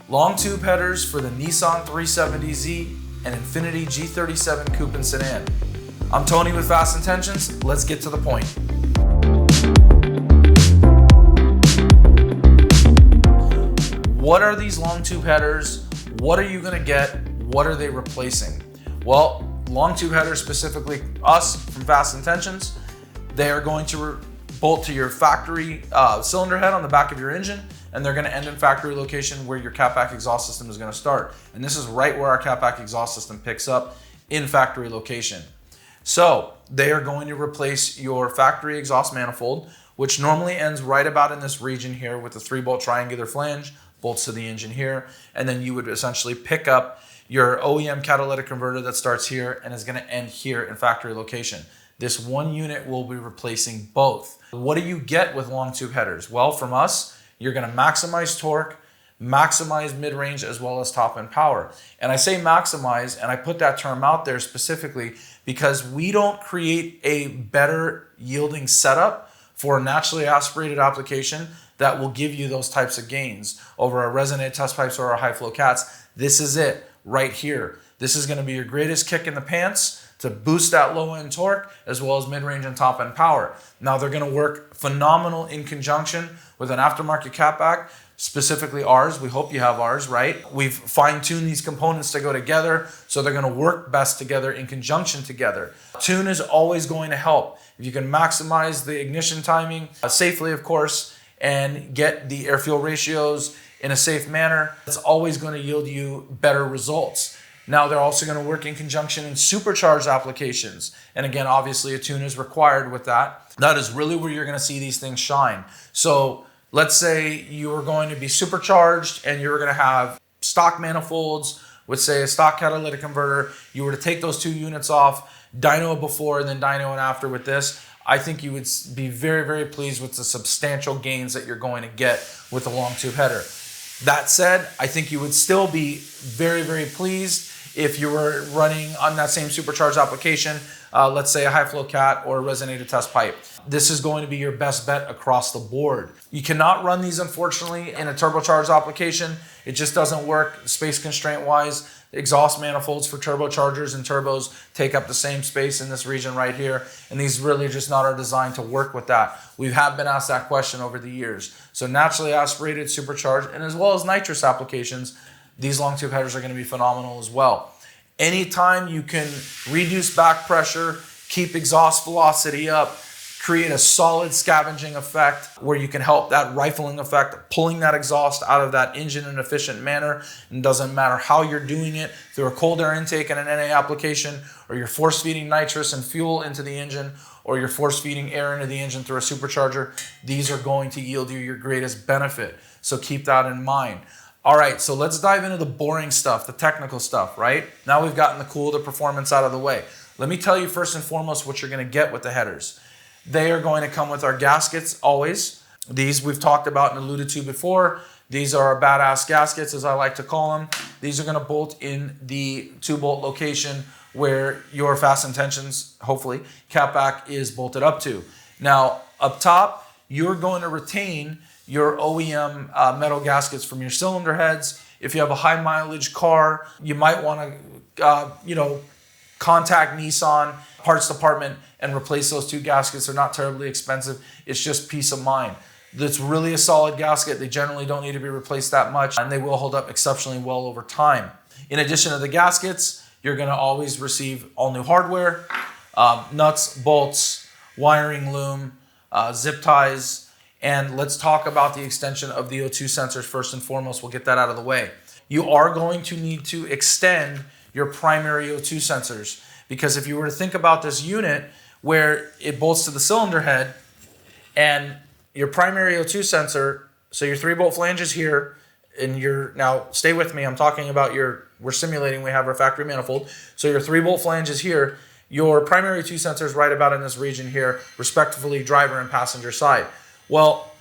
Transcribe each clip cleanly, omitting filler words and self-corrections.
Long tube headers for the Nissan 370Z and Infiniti G37 Coupe and Sedan. I'm Tony with Fast Intentions. Let's get to the point. What are these long tube headers? What are you gonna get? What are they replacing? Well, long tube headers, specifically us from Fast Intentions, they are going to bolt to your factory cylinder head on the back of your engine, and they're gonna end in factory location where your catback exhaust system is gonna start. And this is right where our catback exhaust system picks up, in factory location. So they are going to replace your factory exhaust manifold, which normally ends right about in this region here with the 3-bolt triangular flange, bolts to the engine here, and then you would essentially pick up your OEM catalytic converter that starts here and is gonna end here in factory location. This one unit will be replacing both. What do you get with long tube headers? Well, from us, you're gonna maximize torque, maximize mid-range, as well as top-end power. And I say maximize, and I put that term out there specifically because we don't create a better yielding setup for a naturally aspirated application that will give you those types of gains over our resonated test pipes or our high flow cats. This is it right here. This is gonna be your greatest kick in the pants to boost that low end torque as well as mid-range and top end power. Now they're gonna work phenomenal in conjunction with an aftermarket catback, specifically ours. We hope you have ours, right? We've fine-tuned these components to go together, so they're gonna work best together in conjunction together. Tune is always going to help. If you can maximize the ignition timing, safely of course, and get the air-fuel ratios in a safe manner, it's always gonna yield you better results. Now they're also gonna work in conjunction in supercharged applications. And again, obviously a tune is required with that. That is really where you're gonna see these things shine. So let's say you are going to be supercharged and you're gonna have stock manifolds with, say, a stock catalytic converter. You were to take those two units off, dyno before and then dyno and after with this, I think you would be very, very pleased with the substantial gains that you're going to get with the long tube header. That said, I think you would still be very, very pleased if you were running on that same supercharged application, let's say a high flow cat or a resonated test pipe. This is going to be your best bet across the board. You cannot run these, unfortunately, in a turbocharged application. It just doesn't work space constraint wise. Exhaust manifolds for turbochargers and turbos take up the same space in this region right here, and these really just not are designed to work with that. We have been asked that question over the years. So naturally aspirated, supercharged, and as well as nitrous applications, these long tube headers are going to be phenomenal as well. Anytime you can reduce back pressure, keep exhaust velocity up, create a solid scavenging effect where you can help that rifling effect, pulling that exhaust out of that engine in an efficient manner. And doesn't matter how you're doing it, through a cold air intake and an NA application, or you're force feeding nitrous and fuel into the engine, or you're force feeding air into the engine through a supercharger, these are going to yield you your greatest benefit. So keep that in mind. All right, so let's dive into the boring stuff, the technical stuff, right? Now we've gotten the cool, the performance out of the way. Let me tell you first and foremost what you're gonna get with the headers. They are going to come with our gaskets always. These we've talked about and alluded to before. These are our badass gaskets, as I like to call them. These are gonna bolt in the 2-bolt location where your Fast Intentions, hopefully, catback is bolted up to. Now, up top, you're going to retain your OEM metal gaskets from your cylinder heads. If you have a high mileage car, you might want to, contact Nissan parts department and replace those two gaskets. They're not terribly expensive. It's just peace of mind. It's really a solid gasket. They generally don't need to be replaced that much, and they will hold up exceptionally well over time. In addition to the gaskets, you're going to always receive all new hardware, nuts, bolts, wiring loom, zip ties. And let's talk about the extension of the O2 sensors first and foremost. We'll get that out of the way. You are going to need to extend your primary O2 sensors, because if you were to think about this unit where it bolts to the cylinder head and your primary O2 sensor, so your 3-bolt flange is here, and now stay with me, I'm talking about we're simulating, we have our factory manifold. So your 3-bolt flange is here, your primary O2 sensor is right about in this region here, respectively driver and passenger side. Well,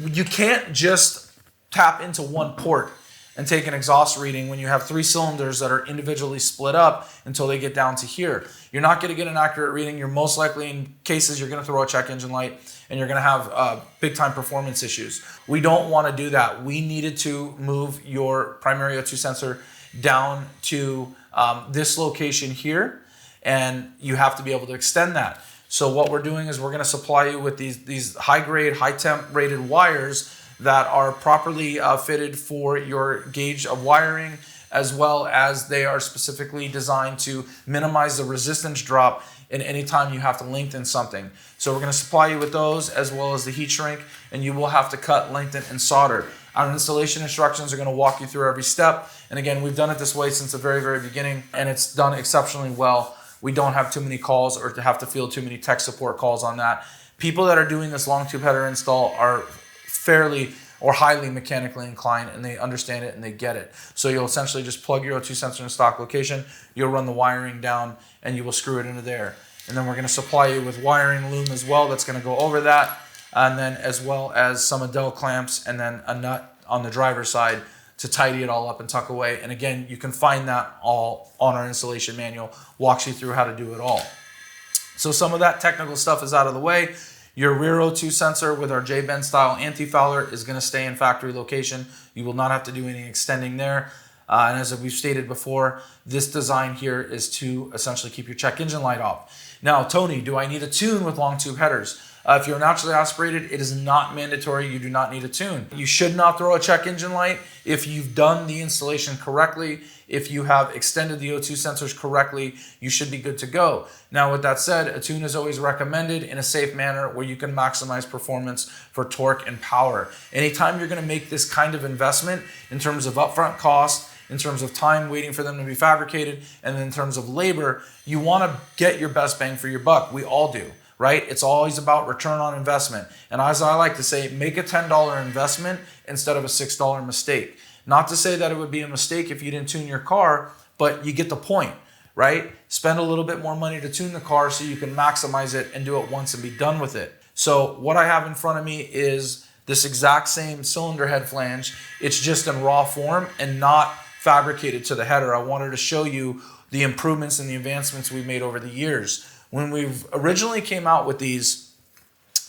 you can't just tap into one port and take an exhaust reading when you have 3 cylinders that are individually split up until they get down to here. You're not going to get an accurate reading. You're most likely, in cases, you're going to throw a check engine light and you're going to have big time performance issues. We don't want to do that. We needed to move your primary O2 sensor down to this location here, and you have to be able to extend that. So what we're doing is we're going to supply you with these high grade, high temp rated wires that are properly fitted for your gauge of wiring, as well as they are specifically designed to minimize the resistance drop in any time you have to lengthen something. So we're going to supply you with those, as well as the heat shrink, and you will have to cut, lengthen, and solder. Our installation instructions are going to walk you through every step. And again, we've done it this way since the very, very beginning, and it's done exceptionally well. We don't have too many calls or to have to field too many tech support calls on that. People that are doing this long tube header install are fairly or highly mechanically inclined, and they understand it and they get it. So you'll essentially just plug your O2 sensor in a stock location, you'll run the wiring down, and you will screw it into there. And then we're going to supply you with wiring loom as well that's going to go over that, and then as well as some Adele clamps and then a nut on the driver's side to tidy it all up and tuck away. And again, you can find that all on our installation manual, walks you through how to do it all. So some of that technical stuff is out of the way. Your rear O2 sensor with our J-bend style anti-fouler is going to stay in factory location. You will not have to do any extending there. And as we've stated before, this design here is to essentially keep your check engine light off. Now, Tony, do I need a tune with long tube headers? If you're naturally aspirated, it is not mandatory. You do not need a tune. You should not throw a check engine light if you've done the installation correctly. If you have extended the O2 sensors correctly, you should be good to go. Now, with that said, a tune is always recommended in a safe manner where you can maximize performance for torque and power. Anytime you're going to make this kind of investment in terms of upfront cost, in terms of time waiting for them to be fabricated, and in terms of labor, you want to get your best bang for your buck. We all do. Right? It's always about return on investment. And as I like to say, make a $10 investment instead of a $6 mistake. Not to say that it would be a mistake if you didn't tune your car, but you get the point, right? Spend a little bit more money to tune the car so you can maximize it and do it once and be done with it. So what I have in front of me is this exact same cylinder head flange. It's just in raw form and not fabricated to the header. I wanted to show you the improvements and the advancements we've made over the years. When we originally came out with these,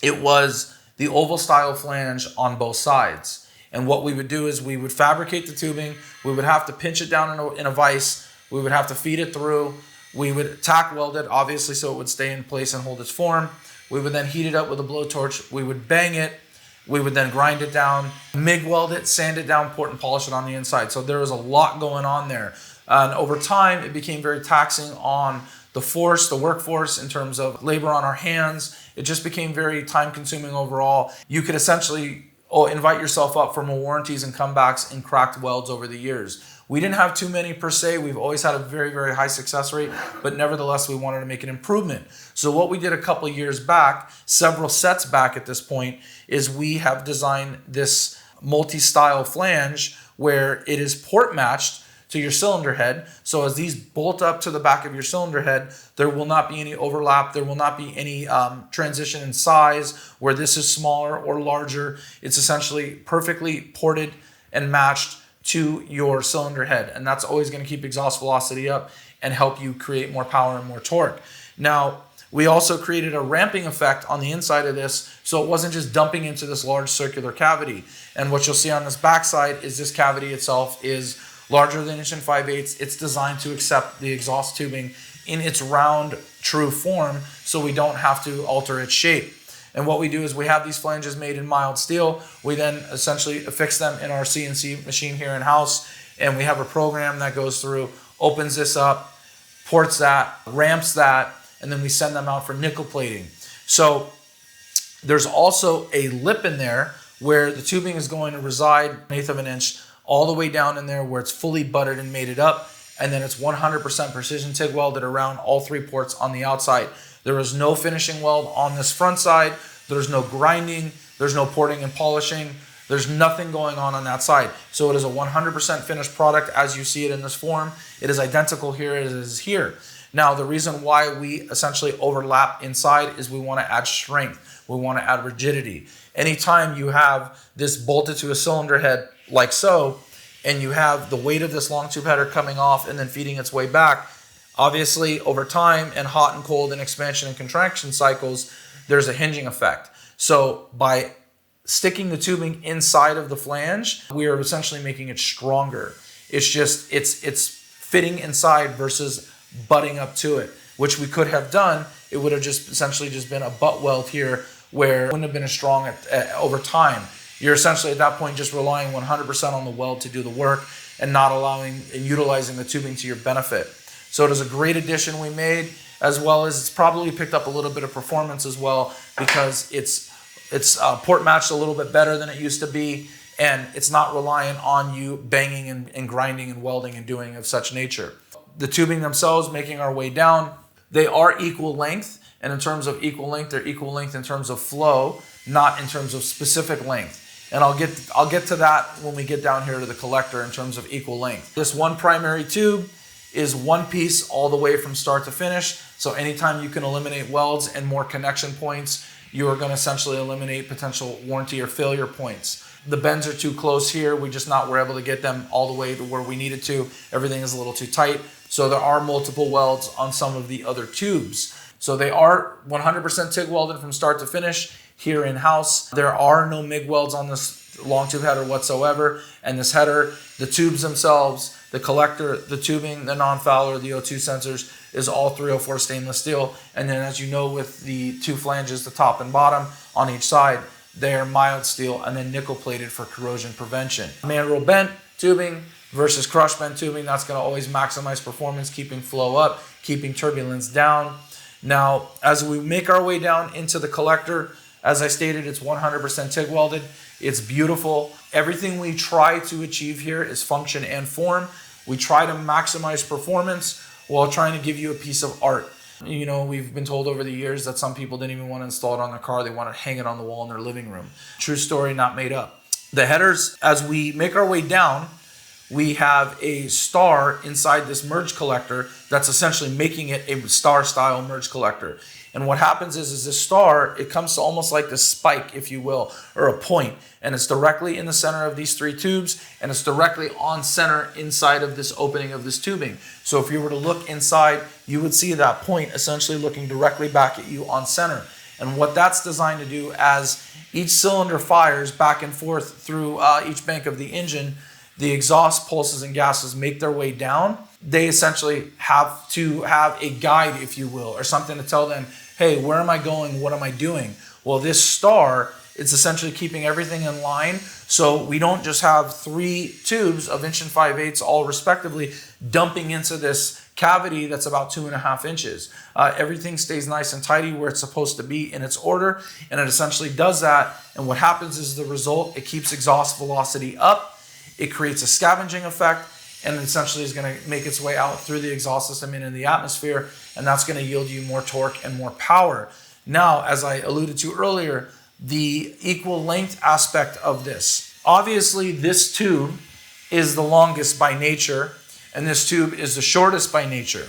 it was the oval style flange on both sides. And what we would do is we would fabricate the tubing, we would have to pinch it down in a vise, we would have to feed it through, we would tack weld it, obviously, so it would stay in place and hold its form. We would then heat it up with a blowtorch, we would bang it, we would then grind it down, MIG weld it, sand it down, port and polish it on the inside. So there was a lot going on there. And over time, it became very taxing on the workforce in terms of labor on our hands. It just became very time consuming overall. You could essentially invite yourself up for more warranties and comebacks and cracked welds over the years. We didn't have too many per se. We've always had a very, very high success rate, but nevertheless, we wanted to make an improvement. So what we did a couple of years back, several sets back at this point, is we have designed this multi-style flange where it is port matched to your cylinder head. So as these bolt up to the back of your cylinder head, there will not be any overlap. There will not be any transition in size where this is smaller or larger. It's essentially perfectly ported and matched to your cylinder head. And that's always going to keep exhaust velocity up and help you create more power and more torque. Now, we also created a ramping effect on the inside of this, so it wasn't just dumping into this large circular cavity. And what you'll see on this backside is this cavity itself is larger than 1 5/8. It's designed to accept the exhaust tubing in its round, true form, so we don't have to alter its shape. And what we do is we have these flanges made in mild steel. We then essentially affix them in our CNC machine here in-house, and we have a program that goes through, opens this up, ports that, ramps that, and then we send them out for nickel plating. So there's also a lip in there where the tubing is going to reside 1/8 of an inch all the way down in there where it's fully buttered and mated up, and then it's 100% precision TIG welded around all 3 ports on the outside. There is no finishing weld on this front side. There's no grinding. There's no porting and polishing. There's nothing going on that side. So it is a 100% finished product as you see it in this form. It is identical here as it is here. Now, the reason why we essentially overlap inside is we want to add strength. We want to add rigidity. Anytime you have this bolted to a cylinder head like so, and you have the weight of this long tube header coming off and then feeding its way back, obviously over time and hot and cold and expansion and contraction cycles, there's a hinging effect. So by sticking the tubing inside of the flange, we are essentially making it stronger. It's just, it's fitting inside versus butting up to it, which we could have done. It would have just essentially just been a butt weld here where it wouldn't have been as strong over time. You're essentially at that point just relying 100% on the weld to do the work and not allowing and utilizing the tubing to your benefit. So it is a great addition we made, as well as it's probably picked up a little bit of performance as well, because it's port matched a little bit better than it used to be, and it's not reliant on you banging and grinding and welding and doing of such nature. The tubing themselves, making our way down, they are equal length, and in terms of equal length, they're equal length in terms of flow, not in terms of specific length. And I'll get to that when we get down here to the collector in terms of equal length. This one primary tube is one piece all the way from start to finish. So anytime you can eliminate welds and more connection points, you are going to essentially eliminate potential warranty or failure points. The bends are too close here. We just were able to get them all the way to where we needed to. Everything is a little too tight. So there are multiple welds on some of the other tubes. So they are 100% TIG welded from start to finish here in-house. There are no MIG welds on this long tube header whatsoever. And this header, the tubes themselves, the collector, the tubing, the non-fouler, the O2 sensors is all 304 stainless steel. And then as you know, with the two flanges, the top and bottom on each side, they are mild steel and then nickel plated for corrosion prevention. Mandrel bent tubing versus crush bent tubing, that's going to always maximize performance, keeping flow up, keeping turbulence down. Now, as we make our way down into the collector, as I stated, it's 100% TIG welded. It's beautiful. Everything we try to achieve here is function and form. We try to maximize performance while trying to give you a piece of art. You know, we've been told over the years that some people didn't even want to install it on their car. They want to hang it on the wall in their living room. True story, not made up. The headers, as we make our way down, we have a star inside this merge collector that's essentially making it a star style merge collector. And what happens is this star, it comes to almost like this spike, if you will, or a point. And it's directly in the center of these three tubes, and it's directly on center inside of this opening of this tubing. So if you were to look inside, you would see that point essentially looking directly back at you on center. And what that's designed to do, as each cylinder fires back and forth through each bank of the engine, the exhaust pulses and gases make their way down. They essentially have to have a guide, if you will, or something to tell them, hey, where am I going? What am I doing? Well, this star, it's essentially keeping everything in line. So we don't just have three tubes of 1 5/8 all respectively dumping into this cavity that's about 2.5 inches. Everything stays nice and tidy where it's supposed to be in its order. And it essentially does that. And what happens is the result, it keeps exhaust velocity up. It creates a scavenging effect, and it essentially is going to make its way out through the exhaust system and in the atmosphere, and that's going to yield you more torque and more power. Now, as I alluded to earlier, the equal length aspect of this. Obviously, this tube is the longest by nature, and this tube is the shortest by nature.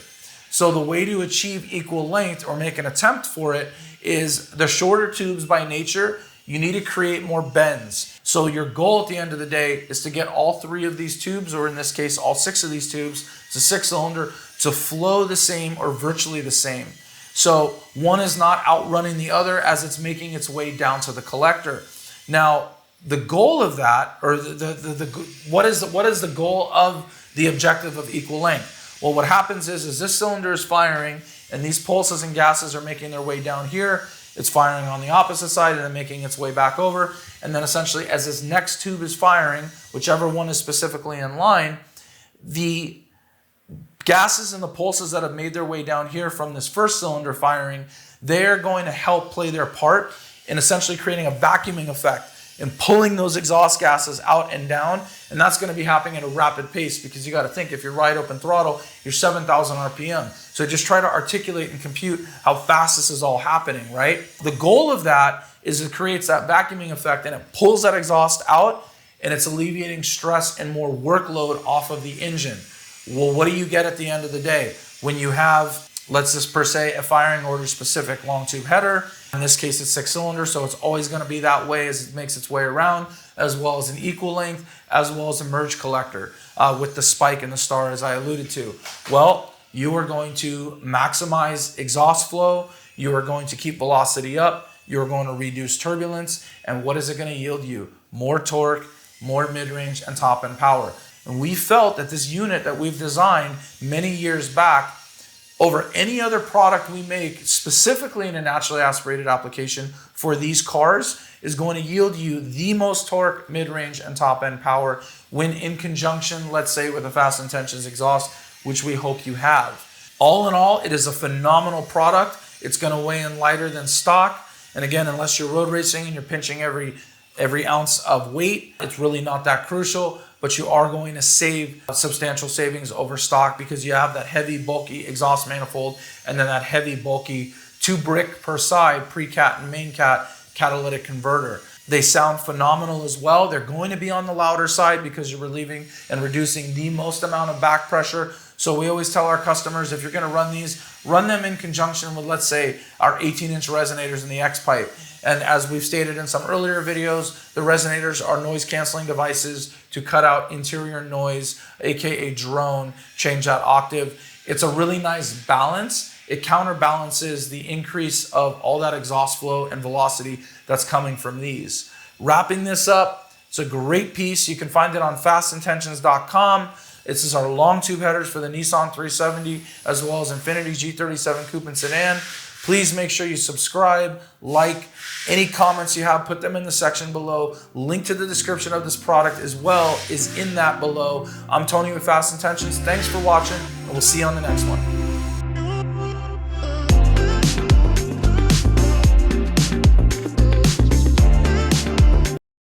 So the way to achieve equal length or make an attempt for it is the shorter tubes by nature, you need to create more bends. So your goal at the end of the day is to get all three of these tubes, or in this case, all 6 of these tubes, it's a 6-cylinder, to flow the same or virtually the same. So one is not outrunning the other as it's making its way down to the collector. Now, the goal of that, or what is the goal of the objective of equal length? Well, what happens is this cylinder is firing, and these pulses and gases are making their way down here. It's firing on the opposite side and then making its way back over. And then essentially as this next tube is firing, whichever one is specifically in line, the gases and the pulses that have made their way down here from this first cylinder firing, they're going to help play their part in essentially creating a vacuuming effect and pulling those exhaust gases out and down. And that's going to be happening at a rapid pace, because you got to think, if you're wide open throttle, you're 7,000 RPM. So just try to articulate and compute how fast this is all happening, right? The goal of that is it creates that vacuuming effect, and it pulls that exhaust out, and it's alleviating stress and more workload off of the engine. Well, what do you get at the end of the day? When you have Let's just per se a firing order specific long tube header. In this case, it's 6-cylinder, so it's always going to be that way as it makes its way around, as well as an equal length, as well as a merge collector with the spike and the star as I alluded to. Well, you are going to maximize exhaust flow. You are going to keep velocity up. You're going to reduce turbulence. And what is it going to yield you? More torque, more mid-range, and top-end power. And we felt that this unit that we've designed many years back over any other product we make, specifically in a naturally aspirated application for these cars, is going to yield you the most torque, mid-range, and top-end power when in conjunction, let's say, with a Fast Intentions exhaust, which we hope you have. All in all, it is a phenomenal product. It's going to weigh in lighter than stock. And again, unless you're road racing and you're pinching every ounce of weight, it's really not that crucial, but you are going to save substantial savings over stock because you have that heavy, bulky exhaust manifold and then that heavy, bulky 2-brick per side pre-cat and main cat catalytic converter. They sound phenomenal as well. They're going to be on the louder side because you're relieving and reducing the most amount of back pressure. So we always tell our customers, if you're going to run these, run them in conjunction with, let's say, our 18-inch resonators in the X-Pipe. And as we've stated in some earlier videos, the resonators are noise canceling devices to cut out interior noise, aka drone, change that octave. It's a really nice balance. It counterbalances the increase of all that exhaust flow and velocity that's coming from these. Wrapping this up, it's a great piece. You can find it on fastintentions.com. This is our long tube headers for the Nissan 370 as well as Infiniti G37 Coupe and Sedan. Please make sure you subscribe, like, any comments you have, put them in the section below. Link to the description of this product as well is in that below. I'm Tony with Fast Intentions. Thanks for watching, and we'll see you on the next one.